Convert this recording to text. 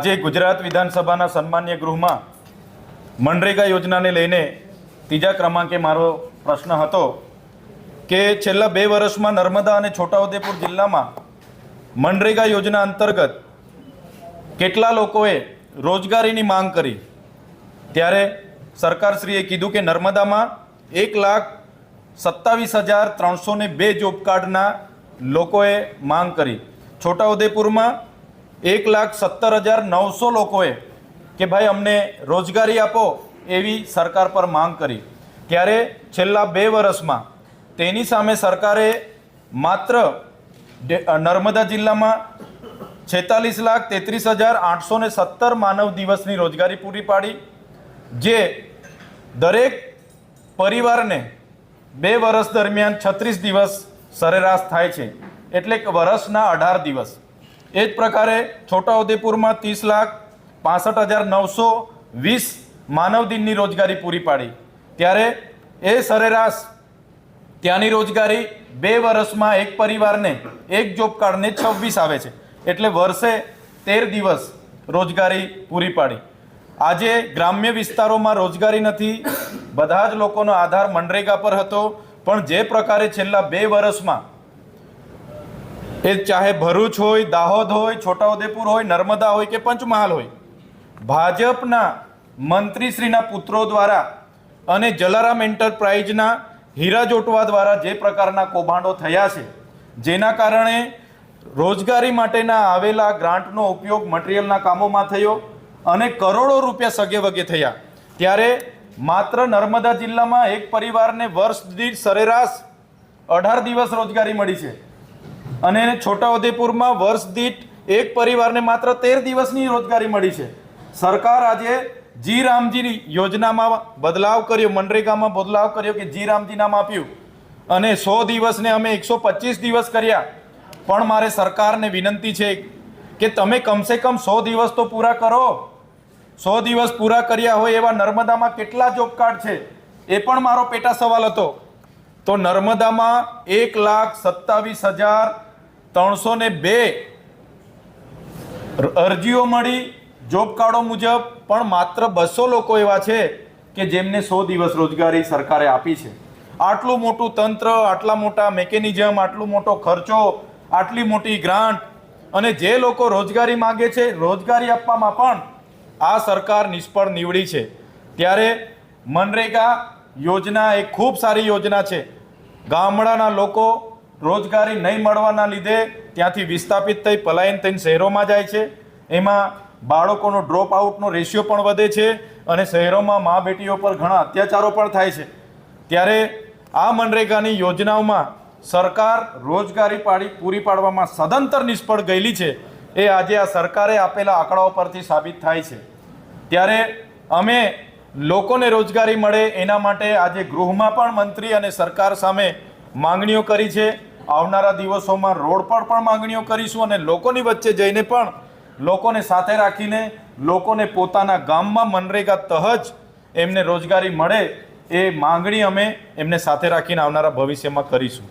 આજે ગુજરાત વિધાનસભાના સન્માન્ય ગૃહમાં મનરેગા યોજનાને લઈને ત્રીજા ક્રમાંકે મારો પ્રશ્ન હતો કે છેલ્લા 2 વર્ષમાં નર્મદા અને છોટાઉદેપુર જિલ્લામાં મનરેગા યોજના અંતર્ગત કેટલા લોકોએ રોજગારીની માંગ કરી। ત્યારે સરકારશ્રીએ કીધું કે નર્મદામાં 1,27,302 જોબ કાર્ડના લોકોએ માંગ કરી, છોટાઉદેપુરમાં 1,17,900 લોકોએ કે ભાઈ અમને રોજગારી આપો એવી સરકાર પર માંગ કરી। ત્યારે છેલ્લા 2 વર્ષમાં તેની સામે સરકારે માત્ર નર્મદા જિલ્લામાં 46,33,817 માનવ દિવસની રોજગારી પૂરી પાડી, જે દરેક પરિવારને 2 વર્ષ દરમિયાન 36 દિવસ સરેરાશ થાય છે, એટલે કે વર્ષના 18 દિવસ। એ જ પ્રકારે છોટાઉદેપુરમાં 30,65,920 માનવ દિનની રોજગારી પૂરી પાડી। ત્યારે એ સરેરાશ ત્યાંની રોજગારી 2 વર્ષમાં એક પરિવારને એક જોબ કાર્ડને 26 આવે છે, એટલે વર્ષે 13 દિવસ રોજગારી પૂરી પાડી। આજે ગ્રામ્ય વિસ્તારોમાં રોજગારી નથી, બધા જ લોકોનો આધાર મનરેગા પર હતો, પણ જે પ્રકારે છેલ્લા 2 વર્ષમાં એ ચાહે ભરૂચ હોય, દાહોદ હોય, છોટાઉદેપુર હોય, નર્મદા હોય કે પંચમહાલ હોય, ભાજપના મંત્રીશ્રીના પુત્રો દ્વારા અને જલારામ એન્ટરપ્રાઇઝના હીરા જોટવા દ્વારા જે પ્રકારના કૌભાંડો થયા છે, જેના કારણે રોજગારી માટેના આવેલા ગ્રાન્ટનો ઉપયોગ મટીરિયલના કામોમાં થયો અને કરોડો રૂપિયા સગે વગે થયા। ત્યારે માત્ર નર્મદા જિલ્લામાં એક પરિવારને વર્ષ દીઠ સરેરાશ 18 દિવસ રોજગારી મળી છે અને છોટાઉદેપુરમાં વર્ષ દીઠ એક પરિવારને માત્ર 13 દિવસની રોજગારી મળી છે। સરકાર આજે જી રામજી યોજનામાં બદલાવ કર્યો, મનરેગામાં બદલાવ કર્યો કે જી રામજી નામ આપ્યું અને 100 દિવસને અમે 125 દિવસ કર્યા। પણ મારે સરકારને વિનંતી છે કે તમે કમસે કમ 100 દિવસ તો પૂરા કરો। 100 દિવસ પૂરા કર્યા હોય એવા નર્મદામાં કેટલા જોબ કાર્ડ છે એ પણ મારો પેટા સવાલ હતો। તો નર્મદામાં 1,27,302 અરજીઓ મળી જોબ કાર્ડો મુજબ, પણ માત્ર 200 લોકો એવા છે કે જેમને 100 દિવસ રોજગારી સરકારે આપી છે। આટલું મોટું તંત્ર, આટલા મોટા મેકેનિઝમ, આટલો મોટો ખર્ચો, આટલી મોટી ગ્રાન્ટ અને જે લોકો રોજગારી માગે છે રોજગારી આપવામાં પણ આ સરકાર નિષ્ફળ નીવડી છે। ત્યારે મનરેગા યોજના એક ખૂબ સારી યોજના છે। ગામડાના લોકો રોજગારી નહીં મળવાના લીધે ત્યાંથી વિસ્થાપિત થઈ પલાયન થઈને શહેરોમાં જાય છે, એમાં બાળકોનો ડ્રોપ આઉટનો રેશિયો પણ વધે છે અને શહેરોમાં મા બેટીઓ પર ઘણા અત્યાચારો પણ થાય છે। ત્યારે આ મનરેગાની યોજનાઓમાં સરકાર રોજગારી પૂરી પાડવામાં સદંતર નિષ્ફળ ગયેલી છે, એ આજે આ સરકારે આપેલા આંકડાઓ પરથી સાબિત થાય છે। ત્યારે અમે લોકોને રોજગારી મળે એના માટે આજે ગૃહમાં પણ મંત્રી અને સરકાર સામે માંગણીઓ કરી છે। આવનારા દિવસોમાં રોડ પર પણ માંગણીઓ કરીશું અને લોકોની વચ્ચે જઈને પણ લોકોને સાથે રાખીને લોકોને પોતાના ગામમાં મનરેગા તહત એમને રોજગારી મળે એ માંગણી અમે એમને સાથે રાખીને આવનારા ભવિષ્યમાં કરીશું।